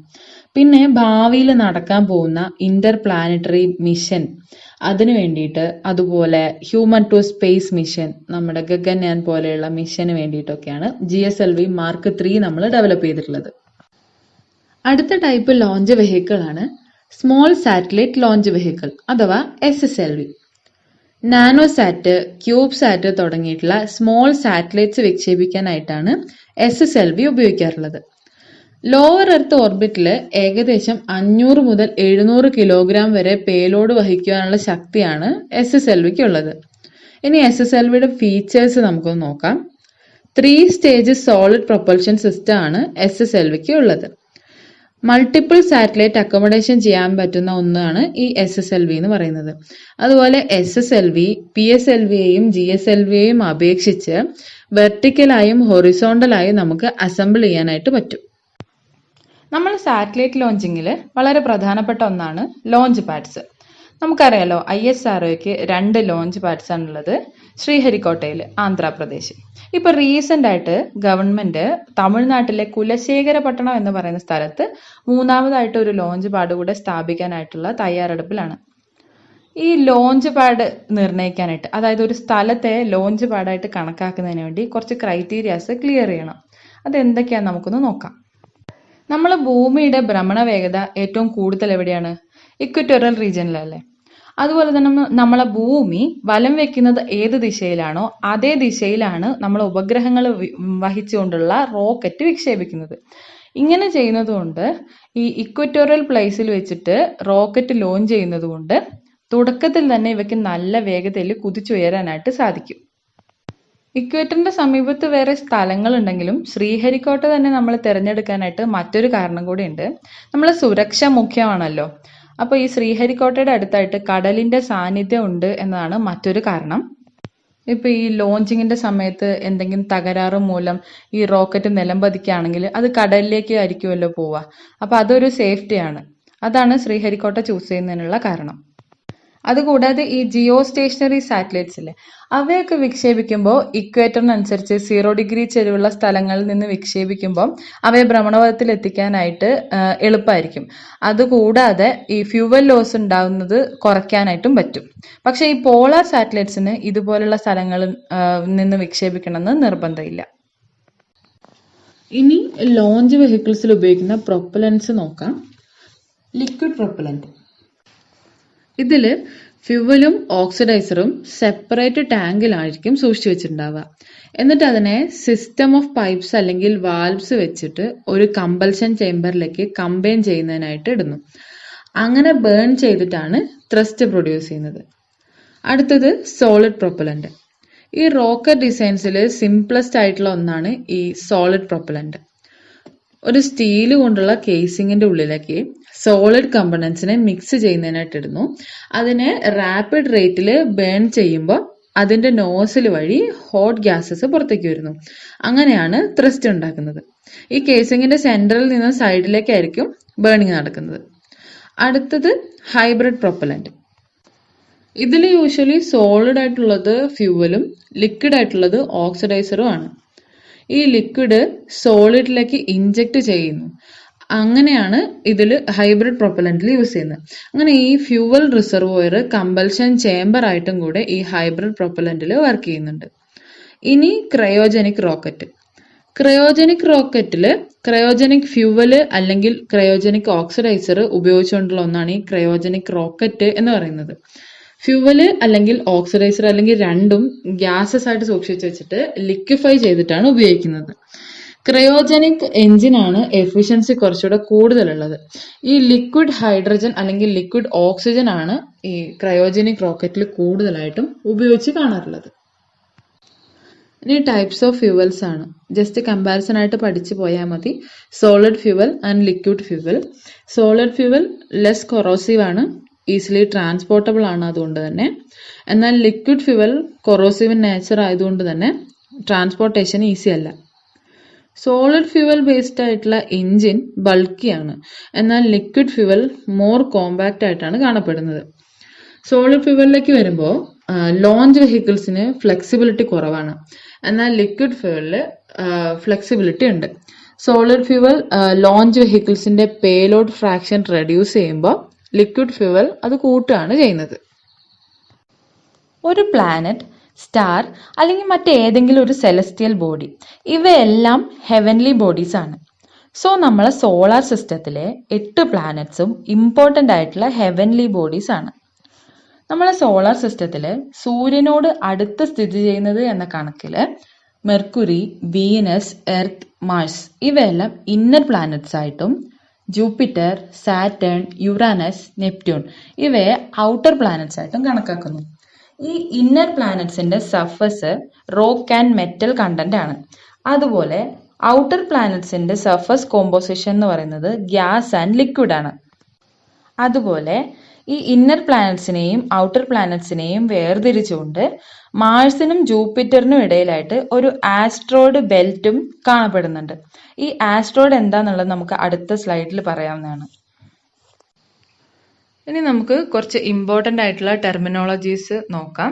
പിന്നെ ഭാവിയിൽ നടക്കാൻ പോകുന്ന ഇന്റർ പ്ലാനറ്ററി മിഷൻ അതിനു വേണ്ടിയിട്ട്, അതുപോലെ ഹ്യൂമൻ ടു സ്പേസ് മിഷൻ, നമ്മുടെ ഗഗൻയാൻ പോലെയുള്ള മിഷന് വേണ്ടിയിട്ടൊക്കെയാണ് GSLV Mark 3 നമ്മൾ ഡെവലപ്പ് ചെയ്തിട്ടുള്ളത്. അടുത്ത ടൈപ്പ് ലോഞ്ച് വെഹിക്കിൾ ആണ് സ്മോൾ സാറ്റലൈറ്റ് ലോഞ്ച് വെഹിക്കിൾ അഥവാ SSLV. നാനോസാറ്റ്, ക്യൂബ്സാറ്റ് തുടങ്ങിയിട്ടുള്ള സ്മോൾ സാറ്റലൈറ്റ്സ് വിക്ഷേപിക്കാനായിട്ടാണ് SSLV ഉപയോഗിക്കാറുള്ളത്. ലോവർ എർത്ത് ഓർബിറ്റിൽ ഏകദേശം 500 മുതൽ 700 കിലോഗ്രാം വരെ പേലോഡ് വഹിക്കാനുള്ള ശക്തിയാണ് SSLVക്ക് ഉള്ളത്. ഇനി SSLVയുടെ ഫീച്ചേഴ്സ് നമുക്കൊന്ന് നോക്കാം. 3 സ്റ്റേജ് സോളിഡ് പ്രൊപ്പൽഷൻ സിസ്റ്റം ആണ് SSLVക്ക് ഉള്ളത്. മൾട്ടിപ്പിൾ സാറ്റലൈറ്റ് അക്കോമഡേഷൻ ചെയ്യാൻ പറ്റുന്ന ഒന്നാണ് ഈ SSLV എന്ന് പറയുന്നത്. അതുപോലെ SSLV PSLVയെയും GSLVയെയും അപേക്ഷിച്ച് വെർട്ടിക്കലായും ഹൊറിസോണ്ടലായും നമുക്ക് അസംബിൾ ചെയ്യാനായിട്ട് പറ്റും. നമ്മൾ സാറ്റലൈറ്റ് ലോഞ്ചിങ്ങിൽ വളരെ പ്രധാനപ്പെട്ട ഒന്നാണ് ലോഞ്ച് പാഡ്സ്. നമുക്കറിയാലോ ISROയ്ക്ക് 2 ലോഞ്ച് പാഡ്സ് ആണുള്ളത് ശ്രീഹരിക്കോട്ടയിൽ, ആന്ധ്രാപ്രദേശ്. ഇപ്പൊ റീസെന്റ് ആയിട്ട് ഗവൺമെന്റ് തമിഴ്നാട്ടിലെ കുലശേഖരപട്ടണം എന്ന് പറയുന്ന സ്ഥലത്ത് 3ാമതായിട്ട് ഒരു ലോഞ്ച് പാഡ് കൂടെ സ്ഥാപിക്കാനായിട്ടുള്ള തയ്യാറെടുപ്പിലാണ്. ഈ ലോഞ്ച് പാഡ് നിർണ്ണയിക്കാനായിട്ട്, അതായത് ഒരു സ്ഥലത്തെ ലോഞ്ച് പാഡായിട്ട് കണക്കാക്കുന്നതിന് വേണ്ടി കുറച്ച് ക്രൈറ്റീരിയാസ് ക്ലിയർ ചെയ്യണം. അതെന്തൊക്കെയാന്ന് നമുക്കൊന്ന് നോക്കാം. നമ്മൾ ഭൂമിയുടെ ഭ്രമണ വേഗത ഏറ്റവും കൂടുതൽ എവിടെയാണ്? ഇക്വറ്റോറിയൽ റീജിയനിലല്ലേ. അതുപോലെ തന്നെ നമ്മളെ ഭൂമി വലം വെക്കുന്നത് ഏത് ദിശയിലാണോ അതേ ദിശയിലാണ് നമ്മൾ ഉപഗ്രഹങ്ങൾ വഹിച്ചുകൊണ്ടുള്ള റോക്കറ്റ് വിക്ഷേപിക്കുന്നത്. ഇങ്ങനെ ചെയ്യുന്നത് കൊണ്ട്, ഈ ഇക്വറ്റോറിയൽ പ്ലേസിൽ വെച്ചിട്ട് റോക്കറ്റ് ലോഞ്ച് ചെയ്യുന്നത് കൊണ്ട് തുടക്കത്തിൽ തന്നെ ഇവയ്ക്ക് നല്ല വേഗതയിൽ കുതിച്ചുയരാനായിട്ട് സാധിക്കും. ഇക്വേറ്ററിന്റെ സമീപത്ത് വേറെ സ്ഥലങ്ങളുണ്ടെങ്കിലും ശ്രീഹരിക്കോട്ട തന്നെ നമ്മൾ തിരഞ്ഞെടുക്കാനായിട്ട് മറ്റൊരു കാരണം കൂടിയുണ്ട്. നമ്മളെ സുരക്ഷ മുഖ്യമാണല്ലോ. അപ്പോൾ ഈ ശ്രീഹരിക്കോട്ടയുടെ അടുത്തായിട്ട് കടലിന്റെ സാന്നിധ്യം ഉണ്ട് എന്നതാണ് മറ്റൊരു കാരണം. ഇപ്പൊ ഈ ലോഞ്ചിങ്ങിന്റെ സമയത്ത് എന്തെങ്കിലും തകരാറ് മൂലം ഈ റോക്കറ്റ് നിലംപതിക്കുകയാണെങ്കിൽ അത് കടലിലേക്ക് ആയിരിക്കുമല്ലോ പോവുക. അപ്പൊ അതൊരു സേഫ്റ്റിയാണ്. അതാണ് ശ്രീഹരിക്കോട്ട ചൂസ് ചെയ്യുന്നതിനുള്ള കാരണം. അതുകൂടാതെ ഈ ജിയോ സ്റ്റേഷനറി സാറ്റലൈറ്റ്സ് ഇല്ലേ, അവയൊക്കെ വിക്ഷേപിക്കുമ്പോൾ ഇക്വേറ്ററിനനുസരിച്ച് 0 ഡിഗ്രി ചെരിവുള്ള സ്ഥലങ്ങളിൽ നിന്ന് വിക്ഷേപിക്കുമ്പോൾ അവയെ ഭ്രമണപഥത്തിൽ എത്തിക്കാനായിട്ട് എളുപ്പമായിരിക്കും. അതുകൂടാതെ ഈ ഫ്യൂവൽ ലോസ് ഉണ്ടാകുന്നത് കുറയ്ക്കാനായിട്ടും പറ്റും. പക്ഷെ ഈ പോളാർ സാറ്റലൈറ്റ്സിന് ഇതുപോലുള്ള സ്ഥലങ്ങളിൽ നിന്ന് വിക്ഷേപിക്കണമെന്ന് നിർബന്ധമില്ല. ഇനി ലോഞ്ച് വെഹിക്കിൾസിൽ ഉപയോഗിക്കുന്ന പ്രൊപ്പലൻസ് നോക്കാം. Liquid propellant. ഇതില് ഫ്യൂവലും ഓക്സിഡൈസറും സെപ്പറേറ്റ് ടാങ്കിലായിരിക്കും സൂക്ഷിച്ചു വെച്ചിട്ടുണ്ടാവുക. എന്നിട്ട് അതിനെ സിസ്റ്റം ഓഫ് പൈപ്സ് അല്ലെങ്കിൽ വാൽവ്സ് വെച്ചിട്ട് ഒരു കമ്പൽഷൻ ചേംബറിലേക്ക് കമ്പൈൻ ചെയ്യുന്നതിനായിട്ട് ഇടുന്നു. അങ്ങനെ ബേൺ ചെയ്തിട്ടാണ് ത്രസ്റ്റ് പ്രൊഡ്യൂസ് ചെയ്യുന്നത്. അടുത്തത് സോളിഡ് പ്രൊപ്പലന്റ്. ഈ റോക്കറ്റ് ഡിസൈൻസിൽ സിംപ്ലസ്റ്റ് ആയിട്ടുള്ള ഒന്നാണ് ഈ സോളിഡ് പ്രൊപ്പലന്റ്. ഒരു സ്റ്റീൽ കൊണ്ടുള്ള കേസിങ്ങിന്റെ ഉള്ളിലേക്ക് സോളിഡ് കമ്പണൻസിനെ മിക്സ് ചെയ്യുന്നതിനായിട്ട് ഇടുന്നു. അതിനെ റാപ്പിഡ് റേറ്റിൽ ബേൺ ചെയ്യുമ്പോൾ അതിന്റെ നോസിൽ വഴി ഹോട്ട് ഗ്യാസസ് പുറത്തേക്ക് വരുന്നു. അങ്ങനെയാണ് ത്രസ്റ്റ് ഉണ്ടാക്കുന്നത്. ഈ കേസിങ്ങിന്റെ സെന്ററിൽ നിന്ന് സൈഡിലേക്കായിരിക്കും ബേണിംഗ് നടക്കുന്നത്. അടുത്തത് ഹൈബ്രിഡ് പ്രൊപ്പലന്റ്. ഇതിൽ യൂഷ്വലി സോളിഡ് ആയിട്ടുള്ളത് ഫ്യൂവലും ലിക്വിഡ് ആയിട്ടുള്ളത് ഓക്സിഡൈസറും ആണ്. ഈ ലിക്വിഡ് സോളിഡിലേക്ക് ഇഞ്ചെക്ട് ചെയ്യുന്നു. അങ്ങനെയാണ് ഇതിൽ ഹൈബ്രിഡ് പ്രൊപ്പലന്റിൽ യൂസ് ചെയ്യുന്നത്. അങ്ങനെ ഈ ഫ്യൂവൽ റിസർവോയർ കമ്പൽഷൻ ചേംബർ ആയിട്ടും കൂടെ ഈ ഹൈബ്രിഡ് പ്രൊപ്പലന്റിൽ വർക്ക് ചെയ്യുന്നുണ്ട്. ഇനി ക്രയോജനിക് റോക്കറ്റ്. ക്രയോജനിക് റോക്കറ്റില് ക്രയോജനിക് ഫ്യൂവല് അല്ലെങ്കിൽ ക്രയോജനിക് ഓക്സിഡൈസർ ഉപയോഗിച്ചുകൊണ്ടുള്ള ഒന്നാണ് ഈ ക്രയോജനിക് റോക്കറ്റ് എന്ന് പറയുന്നത്. ഫ്യൂവല് അല്ലെങ്കിൽ ഓക്സിഡൈസർ അല്ലെങ്കിൽ രണ്ടും ഗ്യാസസ് ആയിട്ട് സൂക്ഷിച്ചു വെച്ചിട്ട് ലിക്വിഫൈ ചെയ്തിട്ടാണ് ഉപയോഗിക്കുന്നത്. ക്രയോജനിക് എഞ്ചിനാണ് എഫിഷ്യൻസി കുറച്ചുകൂടെ കൂടുതലുള്ളത്. ഈ ലിക്വിഡ് ഹൈഡ്രജൻ അല്ലെങ്കിൽ ലിക്വിഡ് ഓക്സിജൻ ആണ് ഈ ക്രയോജനിക് റോക്കറ്റിൽ കൂടുതലായിട്ടും ഉപയോഗിച്ച് കാണാറുള്ളത്. ഇനി ടൈപ്സ് ഓഫ് ഫ്യൂവൽസ് ആണ്. ജസ്റ്റ് കമ്പാരിസൺ ആയിട്ട് പഠിച്ചു പോയാൽ മതി. Solid fuel and liquid fuel. Solid fuel less corrosive ആണ്, ഈസിലി ട്രാൻസ്പോർട്ടബിൾ ആണ് അതുകൊണ്ട് തന്നെ. എന്നാൽ liquid fuel corrosive in nature ആയതുകൊണ്ട് തന്നെ ട്രാൻസ്പോർട്ടേഷൻ ഈസി അല്ല. സോളിഡ് ഫ്യൂവൽ ബേസ്ഡ് ആയിട്ടുള്ള എഞ്ചിൻ ബൾക്കിയാണ്, എന്നാൽ ലിക്വിഡ് ഫ്യൂവൽ മോർ കോമ്പാക്റ്റ് ആയിട്ടാണ് കാണപ്പെടുന്നത്. സോളിഡ് ഫ്യൂവലിലേക്ക് വരുമ്പോൾ ലോഞ്ച് വെഹിക്കിൾസിന് ഫ്ലെക്സിബിലിറ്റി കുറവാണ്, എന്നാൽ ലിക്വിഡ് ഫ്യൂവലില് ഫ്ലെക്സിബിലിറ്റി ഉണ്ട്. സോളിഡ് ഫ്യൂവൽ ലോഞ്ച് വെഹിക്കിൾസിന്റെ പേലോഡ് ഫ്രാക്ഷൻ റെഡ്യൂസ് ചെയ്യുമ്പോൾ ലിക്വിഡ് ഫ്യൂവൽ അത് കൂട്ടുകയാണ് ചെയ്യുന്നത്. ഒരു പ്ലാനറ്റ്, സ്റ്റാർ അല്ലെങ്കിൽ മറ്റേതെങ്കിലും ഒരു സെലസ്റ്റിയൽ ബോഡി, ഇവയെല്ലാം ഹെവൻലി ബോഡീസ് ആണ്. സോ നമ്മളെ സോളാർ സിസ്റ്റത്തിലെ 8 പ്ലാനറ്റ്സും ഇമ്പോർട്ടൻ്റ് ആയിട്ടുള്ള ഹെവൻലി ബോഡീസ് ആണ്. നമ്മളെ സോളാർ സിസ്റ്റത്തില് സൂര്യനോട് അടുത്ത് സ്ഥിതി ചെയ്യുന്നത് എന്ന കണക്കില് മെർക്കുറി, വീനസ്, എർത്ത്, മാർസ് ഇവയെല്ലാം ഇന്നർ പ്ലാനറ്റ്സ് ആയിട്ടും ജൂപ്പിറ്റർ, സാറ്റേൺ, യുറാനസ്, നെപ്റ്റ്യൂൺ ഇവയെ ഔട്ടർ പ്ലാനറ്റ്സ് ആയിട്ടും കണക്കാക്കുന്നു. ഈ ഇന്നർ പ്ലാനറ്റ്സിന്റെ surface rock and metal content ആണ്. അതുപോലെ ഔട്ടർ പ്ലാനറ്റ്സിന്റെ സർഫസ് കോമ്പോസിഷൻ എന്ന് പറയുന്നത് ഗ്യാസ് ആൻഡ് ലിക്വിഡ് ആണ്. അതുപോലെ ഈ ഇന്നർ പ്ലാനറ്റ്സിനെയും ഔട്ടർ പ്ലാനറ്റ്സിനെയും വേർതിരിച്ചുകൊണ്ട് മാർസിനും ജൂപ്പിറ്ററിനും ഇടയിലായിട്ട് ഒരു ആസ്ട്രോയിഡ് ബെൽറ്റും കാണപ്പെടുന്നുണ്ട്. ഈ ആസ്ട്രോയിഡ് എന്താന്നുള്ളത് നമുക്ക് അടുത്ത സ്ലൈഡിൽ പറയാവുന്നതാണ്. ഇനി നമുക്ക് കുറച്ച് ഇമ്പോർട്ടൻ്റ് ആയിട്ടുള്ള ടെർമിനോളജീസ് നോക്കാം.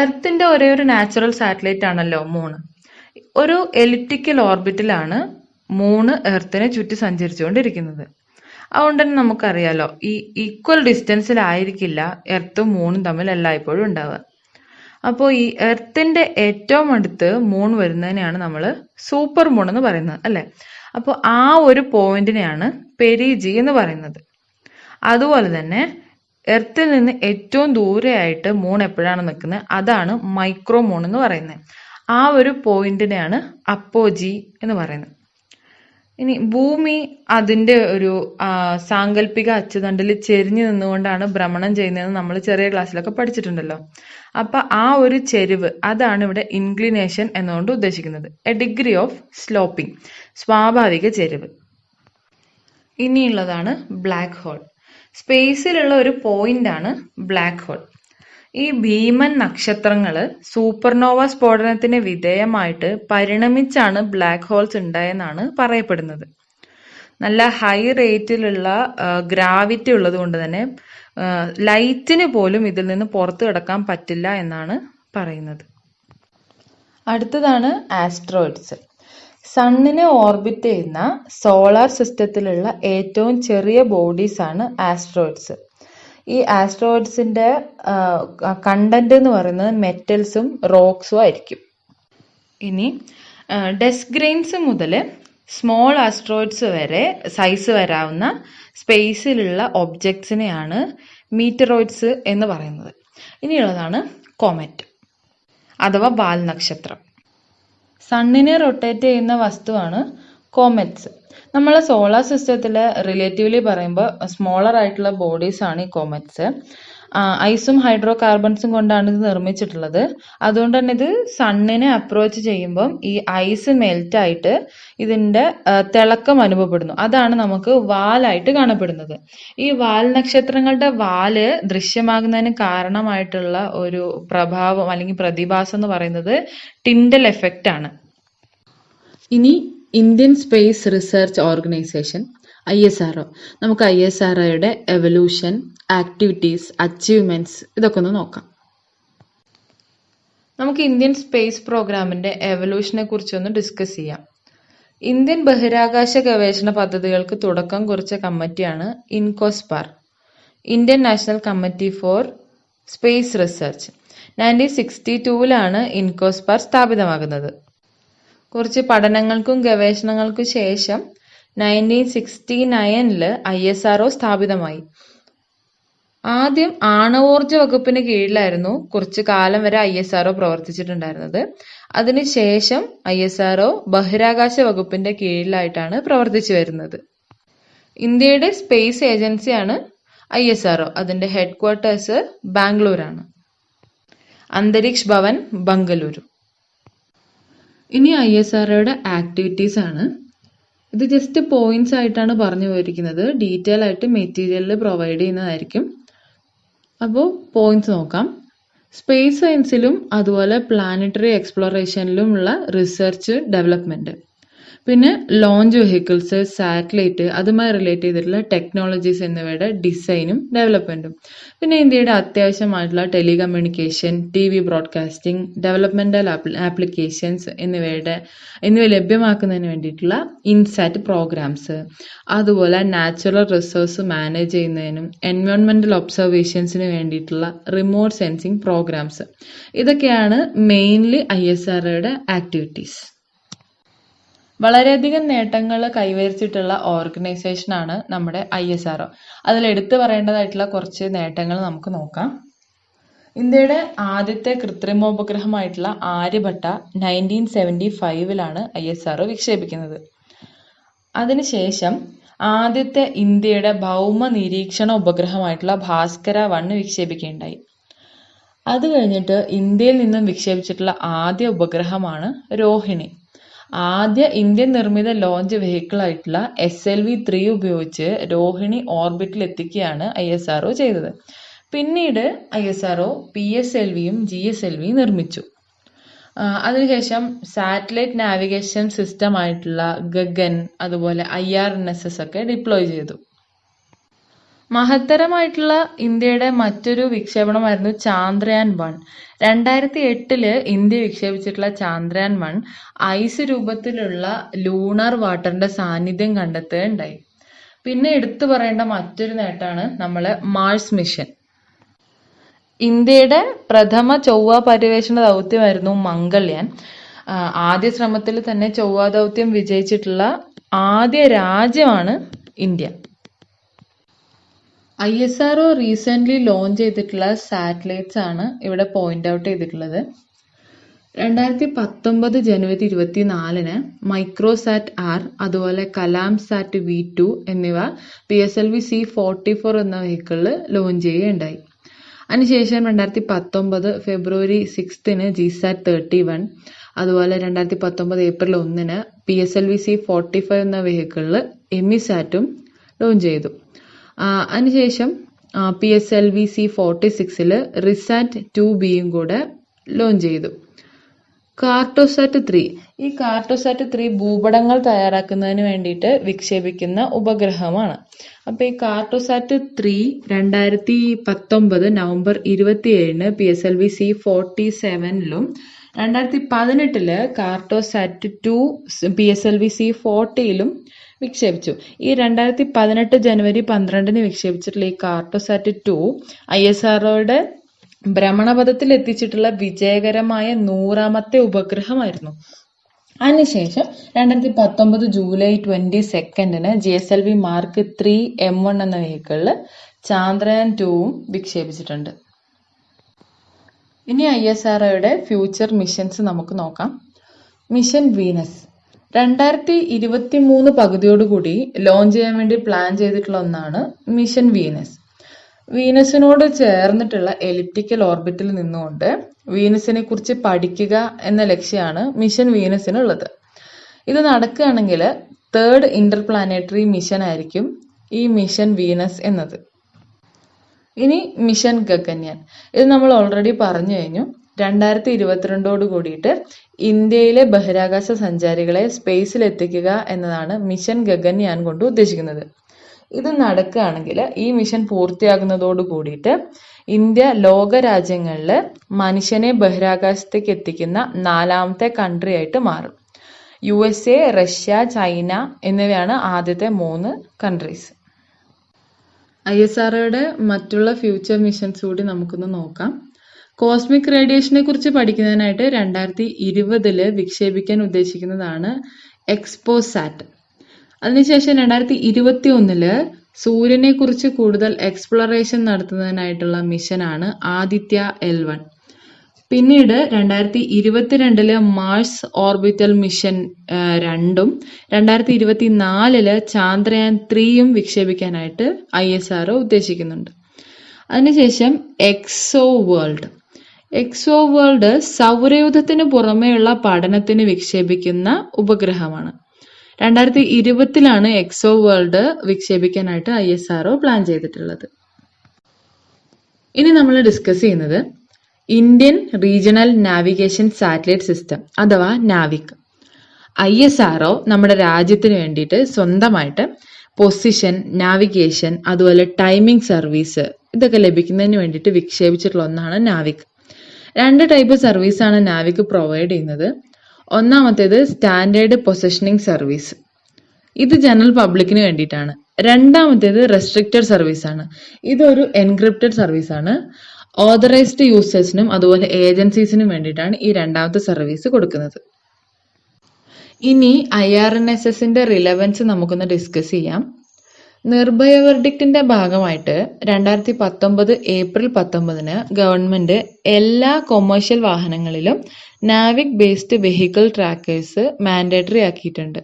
എർത്തിന്റെ ഒരേ ഒരു നാച്ചുറൽ സാറ്റലൈറ്റ് ആണല്ലോ മൂൺ. ഒരു എലിപ്റ്റിക്കൽ ഓർബിറ്റിലാണ് മൂണ് എർത്തിനെ ചുറ്റി സഞ്ചരിച്ചുകൊണ്ടിരിക്കുന്നത്. അതുകൊണ്ട് തന്നെ നമുക്കറിയാലോ ഈ ഈക്വൽ ഡിസ്റ്റൻസിലായിരിക്കില്ല എർത്തും മൂണും തമ്മിൽ എല്ലായ്പ്പോഴും ഉണ്ടാവുക. അപ്പോൾ ഈ എർത്തിന്റെ ഏറ്റവും അടുത്ത് മൂൺ വരുന്നതിനെയാണ് നമ്മൾ സൂപ്പർ മൂൺ എന്ന് പറയുന്നത് അല്ലേ. അപ്പോൾ ആ ഒരു പോയിന്റിനെയാണ് പെരിജി എന്ന് പറയുന്നത്. അതുപോലെ തന്നെ എർത്തിൽ നിന്ന് ഏറ്റവും ദൂരെയായിട്ട് മൂൺ എപ്പോഴാണ് നിൽക്കുന്നത് അതാണ് മൈക്രോ മൂൺ എന്ന് പറയുന്നത്. ആ ഒരു പോയിന്റിനെയാണ് അപ്പോജി എന്ന് പറയുന്നത്. ഇനി ഭൂമി അതിന്റെ ഒരു സാങ്കല്പിക അച്ചുതണ്ടിൽ ചെരിഞ്ഞു നിന്നുകൊണ്ടാണ് ഭ്രമണം ചെയ്യുന്നതെന്ന് നമ്മൾ ചെറിയ ക്ലാസ്സിലൊക്കെ പഠിച്ചിട്ടുണ്ടല്ലോ. അപ്പൊ ആ ഒരു ചെരിവ് അതാണ് ഇവിടെ ഇൻക്ലിനേഷൻ എന്നുകൊണ്ട് ഉദ്ദേശിക്കുന്നത്. എ ഡിഗ്രി ഓഫ് സ്ലോപ്പിംഗ്, സ്വാഭാവിക ചെരിവ്. ഇനിയുള്ളതാണ് ബ്ലാക്ക് ഹോൾ. സ്പേസിലുള്ള ഒരു പോയിന്റ് ആണ് ബ്ലാക്ക് ഹോൾ. ഈ ഭീമൻ നക്ഷത്രങ്ങള് സൂപ്പർനോവ സ്ഫോടനത്തിന് വിധേയമായിട്ട് പരിണമിച്ചാണ് ബ്ലാക്ക് ഹോൾസ് ഉണ്ടായെന്നാണ് പറയപ്പെടുന്നത്. നല്ല ഹൈ റേറ്റിലുള്ള ഗ്രാവിറ്റി ഉള്ളത് കൊണ്ട് തന്നെ ലൈറ്റിന് പോലും ഇതിൽ നിന്ന് പുറത്തു കിടക്കാൻ പറ്റില്ല എന്നാണ് പറയുന്നത്. അടുത്തതാണ് ആസ്ട്രോയിഡ്സ്. സണ്ണിനെ ഓർബിറ്റ് ചെയ്യുന്ന സോളാർ സിസ്റ്റത്തിലുള്ള ഏറ്റവും ചെറിയ ബോഡീസ് ആണ് ആസ്ട്രോയിഡ്സ്. ഈ ആസ്ട്രോയിഡ്സിന്റെ കണ്ടന്റ് എന്ന് പറയുന്നത് മെറ്റൽസും റോക്സും ആയിരിക്കും. ഇനി ഡസ്റ്റ് ഗ്രെയിൻസ് മുതൽ സ്മോൾ ആസ്ട്രോയിഡ്സ് വരെ സൈസ് വരാവുന്ന സ്പേസിലുള്ള ഒബ്ജക്ട്സിനെയാണ് മീറ്ററോയിഡ്സ് എന്ന് പറയുന്നത്. ഇനിയുള്ളതാണ് കോമറ്റ് അഥവാ വാൽനക്ഷത്രം. സണ്ണിനെ റൊട്ടേറ്റ് ചെയ്യുന്ന വസ്തുവാണ് കോമറ്റ്സ്. നമ്മളെ സോളാർ സിസ്റ്റത്തിലെ റിലേറ്റീവ്ലി പറയുമ്പോൾ സ്മോളർ ആയിട്ടുള്ള ബോഡീസ് ആണ് ഈ കോമറ്റ്സ്. ഐസും ഹൈഡ്രോ കാർബൺസും കൊണ്ടാണ് ഇത് നിർമ്മിച്ചിട്ടുള്ളത്. അതുകൊണ്ട് തന്നെ ഇത് സണ്ണിനെ അപ്രോച്ച് ചെയ്യുമ്പം ഈ ഐസ് മെൽറ്റ് ആയിട്ട് ഇതിന്റെ തിളക്കം അനുഭവപ്പെടുന്നു. അതാണ് നമുക്ക് വാലായിട്ട് കാണപ്പെടുന്നത്. ഈ വാൽ നക്ഷത്രങ്ങളുടെ വാല് ദൃശ്യമാകുന്നതിന് കാരണമായിട്ടുള്ള ഒരു പ്രഭാവം അല്ലെങ്കിൽ പ്രതിഭാസം എന്ന് പറയുന്നത് ടിൻഡൽ എഫക്റ്റ് ആണ്. ഇനി Indian space research organisation ISRO. നമുക്ക് ISROയുടെ എവല്യൂഷൻ, ആക്ടിവിറ്റീസ്, അച്ചീവ്മെന്റ്സ് ഇതൊക്കെ ഒന്ന് നോക്കാം. നമുക്ക് ഇന്ത്യൻ സ്പേസ് പ്രോഗ്രാമിന്റെ എവല്യൂഷനെ കുറിച്ച് ഒന്ന് ഡിസ്കസ് ചെയ്യാം. ഇന്ത്യൻ ബഹിരാകാശ ഗവേഷണ പദ്ധതികൾക്ക് തുടക്കം കുറിച്ച കമ്മിറ്റിയാണ് INCOSPAR, Indian national committee for space research. 1962 INCOSPAR സ്ഥാപിതമാകുന്നത്. കുറച്ച് പഠനങ്ങൾക്കും ഗവേഷണങ്ങൾക്കും ശേഷം 1969 ISRO സ്ഥാപിതമായി. ആദ്യം ആണവോർജ വകുപ്പിന് കീഴിലായിരുന്നു കുറച്ചു കാലം വരെ ISRO പ്രവർത്തിച്ചിട്ടുണ്ടായിരുന്നത്. അതിനുശേഷം ISRO ബഹിരാകാശ വകുപ്പിന്റെ കീഴിലായിട്ടാണ് പ്രവർത്തിച്ചു വരുന്നത്. ഇന്ത്യയുടെ സ്പേസ് ഏജൻസിയാണ് ISRO. അതിന്റെ ഹെഡ് ക്വാർട്ടേഴ്സ് ബാംഗ്ലൂരാണ്. അന്തരീക്ഷ് ഭവൻ, ബംഗളൂരു. ഇനി ISROയുടെ ആക്ടിവിറ്റീസ് ആണ്. ഇത് ജസ്റ്റ് പോയിന്റ്സ് ആയിട്ടാണ് പറഞ്ഞു പോയിരിക്കുന്നത്. ഡീറ്റെയിൽ ആയിട്ട് മെറ്റീരിയലിൽ പ്രൊവൈഡ് ചെയ്യുന്നതായിരിക്കും. അപ്പോൾ പോയിന്റ്സ് നോക്കാം. സ്പേസ് സയൻസിലും അതുപോലെ പ്ലാനറ്ററി എക്സ്പ്ലോറേഷനിലുമുള്ള റിസർച്ച് ഡെവലപ്മെന്റ്, പിന്നെ ലോഞ്ച് വെഹിക്കിൾസ്, സാറ്റലൈറ്റ്, അതുമായി റിലേറ്റ് ചെയ്തിട്ടുള്ള ടെക്നോളജീസ് എന്നിവയുടെ ഡിസൈനും ഡെവലപ്മെന്റും, പിന്നെ ഇന്ത്യയുടെ അത്യാവശ്യമായിട്ടുള്ള telecommunication, TV broadcasting, developmental applications എന്നിവ ലഭ്യമാക്കുന്നതിന് വേണ്ടിയിട്ടുള്ള ഇൻസാറ്റ് പ്രോഗ്രാംസ്, അതുപോലെ നാച്ചുറൽ റിസോഴ്സ് മാനേജ് ചെയ്യുന്നതിനും എൻവയോൺമെന്റൽ ഒബ്സർവേഷൻസിന് വേണ്ടിയിട്ടുള്ള റിമോട്ട് സെൻസിങ് പ്രോഗ്രാംസ്. ഇതൊക്കെയാണ് മെയിൻലി ISROയുടെ ആക്ടിവിറ്റീസ്. വളരെയധികം നേട്ടങ്ങൾ കൈവരിച്ചിട്ടുള്ള ഓർഗനൈസേഷനാണ് നമ്മുടെ ISRO. അതിൽ എടുത്തു പറയേണ്ടതായിട്ടുള്ള കുറച്ച് നേട്ടങ്ങൾ നമുക്ക് നോക്കാം. ഇന്ത്യയുടെ ആദ്യത്തെ കൃത്രിമോപഗ്രഹമായിട്ടുള്ള ആര്യഭട്ട 1975 ISRO വിക്ഷേപിക്കുന്നത്. അതിനുശേഷം ആദ്യത്തെ ഇന്ത്യയുടെ ഭൗമ നിരീക്ഷണ ഉപഗ്രഹമായിട്ടുള്ള ഭാസ്കര 1 വിക്ഷേപിക്കുകയുണ്ടായി. അത് കഴിഞ്ഞിട്ട് ഇന്ത്യയിൽ നിന്നും വിക്ഷേപിച്ചിട്ടുള്ള ആദ്യ ഉപഗ്രഹമാണ് രോഹിണി. ആദ്യ ഇന്ത്യൻ നിർമ്മിത ലോഞ്ച് വെഹിക്കിൾ ആയിട്ടുള്ള SLV-3 ഉപയോഗിച്ച് രോഹിണി ഓർബിറ്റിൽ എത്തിക്കുകയാണ് ISRO ചെയ്തത്. പിന്നീട് ISRO PSLVയും GSLVയും നിർമ്മിച്ചു. അതിനുശേഷം സാറ്റലൈറ്റ് നാവിഗേഷൻ സിസ്റ്റം ആയിട്ടുള്ള ഗഗൻ, അതുപോലെ IRNSS ഒക്കെ ഡിപ്ലോയ് ചെയ്തു. മഹത്തരമായിട്ടുള്ള ഇന്ത്യയുടെ മറ്റൊരു വിക്ഷേപണമായിരുന്നു ചാന്ദ്രയാൻ 1. 2008 ഇന്ത്യ വിക്ഷേപിച്ചിട്ടുള്ള ചാന്ദ്രയാൻ 1 ഐസ് രൂപത്തിലുള്ള ലൂണാർ വാട്ടറിന്റെ സാന്നിധ്യം കണ്ടെത്തുകയുണ്ടായി. പിന്നെ എടുത്തു പറയേണ്ട മറ്റൊരു നേട്ടമാണ് നമ്മളെ മാർസ് മിഷൻ. ഇന്ത്യയുടെ പ്രഥമ ചൊവ്വ പര്യവേഷണ ദൗത്യമായിരുന്നു മംഗൾയാൻ. ആദ്യ ശ്രമത്തിൽ തന്നെ ചൊവ്വ ദൗത്യം വിജയിച്ചിട്ടുള്ള ആദ്യ രാജ്യമാണ് ഇന്ത്യ. ISRO റീസെന്റ് ലോഞ്ച് ചെയ്തിട്ടുള്ള സാറ്റലൈറ്റ്സ് ആണ് ഇവിടെ പോയിന്റ് ഔട്ട് ചെയ്തിട്ടുള്ളത്. 2019 ജനുവരി 24 മൈക്രോസാറ്റ് R, അതുപോലെ കലാം സാറ്റ് V2 എന്നിവ PSLV C-44 എന്ന വെഹിക്കിളിൽ ലോഞ്ച് ചെയ്യുകയുണ്ടായി. അതിനുശേഷം 2019 ഫെബ്രുവരി 6 GSAT 31, അതുപോലെ 2019 ഏപ്രിൽ 1 PSLV C-45 എന്ന വെഹിക്കിളിൽ എമിസാറ്റും ലോഞ്ച് ചെയ്തു. അതിനുശേഷം PSLV C-46 റിസാറ്റ് 2Bയും കൂടെ ലോഞ്ച് ചെയ്തു. കാർട്ടോസാറ്റ് 3, ഈ കാർട്ടോസാറ്റ് 3 ഭൂപടങ്ങൾ തയ്യാറാക്കുന്നതിന് വേണ്ടിയിട്ട് വിക്ഷേപിക്കുന്ന ഉപഗ്രഹമാണ്. അപ്പൊ ഈ Cartosat 3 2019 November 27 PSLV C-47ലും 2018 Cartosat 2 PSLV C-40ലും വിക്ഷേപിച്ചു. ഈ 2018 ജനുവരി 12 വിക്ഷേപിച്ചിട്ടുള്ള ഈ കാർട്ടോസാറ്റ് 2 ISROയുടെ ഭ്രമണപഥത്തിൽ എത്തിച്ചിട്ടുള്ള വിജയകരമായ 100ാമത്തെ ഉപഗ്രഹമായിരുന്നു. അതിനുശേഷം 2019 ജൂലൈ 22 GSLV Mark 3 M1 എന്ന വെഹിക്കിളിൽ ചാന്ദ്രയാൻ 2ഉം വിക്ഷേപിച്ചിട്ടുണ്ട്. ഇനി ISROയുടെ ഫ്യൂച്ചർ മിഷൻസ് നമുക്ക് നോക്കാം. മിഷൻ വീനസ് 2023 പകുതിയോടുകൂടി ലോഞ്ച് ചെയ്യാൻ വേണ്ടി പ്ലാൻ ചെയ്തിട്ടുള്ള ഒന്നാണ് മിഷൻ വീനസ്. വീനസിനോട് ചേർന്നിട്ടുള്ള എലിപ്റ്റിക്കൽ ഓർബിറ്റിൽ നിന്നുകൊണ്ട് വീനസിനെ കുറിച്ച് പഠിക്കുക എന്ന ലക്ഷ്യമാണ് മിഷൻ വീനസിനുള്ളത്. ഇത് നടക്കുകയാണെങ്കിൽ 3rd ഇന്റർപ്ലാനറ്ററി മിഷൻ ആയിരിക്കും ഈ മിഷൻ വീനസ് എന്നത്. ഇനി മിഷൻ ഗഗൻയാൻ, ഇത് നമ്മൾ ഓൾറെഡി പറഞ്ഞു കഴിഞ്ഞു. 2022 കൂടിയിട്ട് ഇന്ത്യയിലെ ബഹിരാകാശ സഞ്ചാരികളെ സ്പേസിൽ എത്തിക്കുക എന്നതാണ് മിഷൻ ഗഗൻയാൻ കൊണ്ട് ഉദ്ദേശിക്കുന്നത്. ഇത് നടക്കുകയാണെങ്കിൽ ഈ മിഷൻ പൂർത്തിയാകുന്നതോട് കൂടിയിട്ട് ഇന്ത്യ ലോക രാജ്യങ്ങളിൽ മനുഷ്യനെ ബഹിരാകാശത്തേക്ക് എത്തിക്കുന്ന 4ാമത്തെ കൺട്രി ആയിട്ട് മാറും. USA, റഷ്യ, ചൈന എന്നിവയാണ് ആദ്യത്തെ 3 കൺട്രീസ്. ISROയുടെ മറ്റുള്ള ഫ്യൂച്ചർ മിഷൻസ് കൂടി നമുക്കൊന്ന് നോക്കാം. കോസ്മിക് റേഡിയേഷനെ കുറിച്ച് പഠിക്കുന്നതിനായിട്ട് 2020 വിക്ഷേപിക്കാൻ ഉദ്ദേശിക്കുന്നതാണ് എക്സ്പോസാറ്റ്. അതിനുശേഷം 2021 സൂര്യനെ കുറിച്ച് കൂടുതൽ എക്സ്പ്ലോറേഷൻ നടത്തുന്നതിനായിട്ടുള്ള മിഷനാണ് ആദിത്യ L1. പിന്നീട് 2022 മാർസ് ഓർബിറ്റൽ മിഷൻ 2ഉം 2024 ചാന്ദ്രയാൻ 3യും വിക്ഷേപിക്കാനായിട്ട് ISRO ഉദ്ദേശിക്കുന്നുണ്ട്. അതിനുശേഷം എക്സോ വേൾഡ് സൗരയൂഥത്തിന് പുറമെയുള്ള പഠനത്തിന് വിക്ഷേപിക്കുന്ന ഉപഗ്രഹമാണ്. 2020 എക്സോ വേൾഡ് വിക്ഷേപിക്കാനായിട്ട് ISRO പ്ലാൻ ചെയ്തിട്ടുള്ളത്. ഇനി നമ്മൾ ഡിസ്കസ് ചെയ്യുന്നത് Indian regional navigation satellite system അഥവാ നാവിക്. ISRO നമ്മുടെ രാജ്യത്തിന് വേണ്ടിയിട്ട് സ്വന്തമായിട്ട് പൊസിഷൻ, നാവിഗേഷൻ, അതുപോലെ ടൈമിംഗ് സർവീസ് ഇതൊക്കെ ലഭിക്കുന്നതിന് വേണ്ടിയിട്ട് വിക്ഷേപിച്ചിട്ടുള്ള ഒന്നാണ് നാവിക്. 2 ടൈപ്പ് സർവീസാണ് നാവിക് പ്രൊവൈഡ് ചെയ്യുന്നത്. ഒന്നാമത്തേത് സ്റ്റാൻഡേർഡ് പൊസിഷനിങ് സർവീസ്, ഇത് ജനറൽ പബ്ലിക്കിന് വേണ്ടിയിട്ടാണ്. രണ്ടാമത്തേത് റെസ്ട്രിക്റ്റഡ് സർവീസ് ആണ്. ഇതൊരു എൻക്രിപ്റ്റഡ് സർവീസ് ആണ്. ഓതറൈസ്ഡ് യൂസേഴ്സിനും അതുപോലെ ഏജൻസീസിനും വേണ്ടിയിട്ടാണ് ഈ 2ാമത്തെ സർവീസ് കൊടുക്കുന്നത്. ഇനി IRNSSന്റെ റിലവൻസ് നമുക്കൊന്ന് ഡിസ്കസ് ചെയ്യാം. നിർഭയ വെർഡിക്റ്റിന്റെ ഭാഗമായിട്ട് 2019 ഏപ്രിൽ 19 ഗവൺമെന്റ് എല്ലാ കൊമേഴ്ഷ്യൽ വാഹനങ്ങളിലും NavIC based vehicle trackers mandatory ആക്കിയിട്ടുണ്ട്.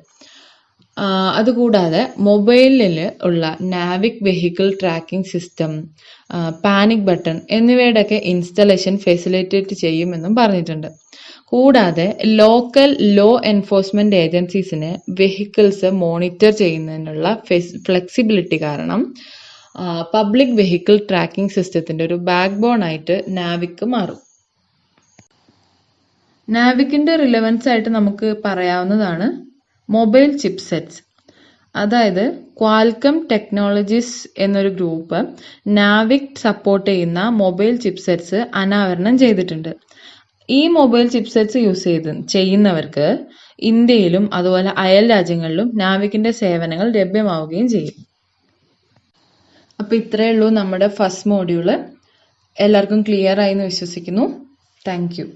അതുകൂടാതെ മൊബൈലിൽ ഉള്ള NavIC vehicle tracking system, panic button എന്നിവയുടെയൊക്കെ ഇൻസ്റ്റലേഷൻ ഫെസിലിറ്റേറ്റ് ചെയ്യുമെന്നും പറഞ്ഞിട്ടുണ്ട്. കൂടാതെ ലോക്കൽ ലോ എൻഫോഴ്സ്മെന്റ് ഏജൻസീസിന് വെഹിക്കിൾസ് മോണിറ്റർ ചെയ്യുന്നതിനുള്ള ഫ്ലെക്സിബിലിറ്റി കാരണം പബ്ലിക് വെഹിക്കിൾ ട്രാക്കിംഗ് സിസ്റ്റത്തിന്റെ ഒരു ബാക്ക് ബോൺ ആയിട്ട് നാവിക് മാറും. നാവിക്കിന്റെ റിലവൻസ് ആയിട്ട് നമുക്ക് പറയാവുന്നതാണ് മൊബൈൽ ചിപ്സെറ്റ്സ്. അതായത് ക്വാൽക്കം ടെക്നോളജീസ് എന്നൊരു ഗ്രൂപ്പ് നാവിക് സപ്പോർട്ട് ചെയ്യുന്ന മൊബൈൽ ചിപ്സെറ്റ്സ് അനാവരണം ചെയ്തിട്ടുണ്ട്. ഈ മൊബൈൽ ചിപ്സെറ്റ്സ് യൂസ് ചെയ്യുന്നവർക്ക് ഇന്ത്യയിലും അതുപോലെ അയൽ രാജ്യങ്ങളിലും നാവിക്കിന്റെ സേവനങ്ങൾ ലഭ്യമാവുകയും ചെയ്യും. അപ്പൊ ഇത്രയേ ഉള്ളൂ നമ്മുടെ ഫസ്റ്റ് മോഡ്യൂള്. എല്ലാവർക്കും ക്ലിയർ ആയി എന്ന് വിശ്വസിക്കുന്നു. Thank you.